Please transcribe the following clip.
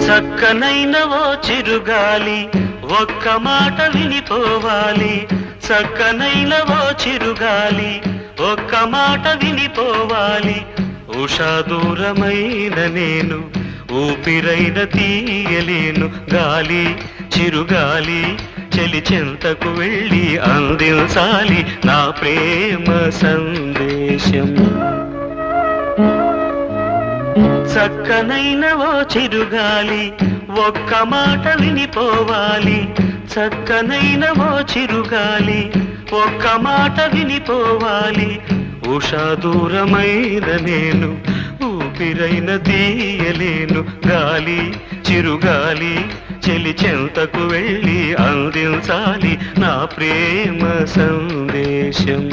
చక్కనైన ఓ చిరుగాలి ఒక్క మాట వినిపోవాలి. చక్కనైన ఓ చిరుగాలి ఒక్క మాట వినిపోవాలి. ఉషా దూరమైన నేను ఊపిరైన తీయలేను. గాలి చిరుగాలి చెలి చెంతకు వెళ్ళి అందించాలి నా ప్రేమ సందేశం. చక్కనైన ఓ చిరుగాలి ఒక్క మాట వినిపోవాలి. చక్కనైన ఓ చిరుగాలి ఒక్క మాట వినిపోవాలి. ఉషా దూరమైన నేను ఊపిరైన తీయలేను. గాలి చిరుగాలి చెలి చెంతకు వెళ్ళి అందించాలి నా ప్రేమ సందేశం.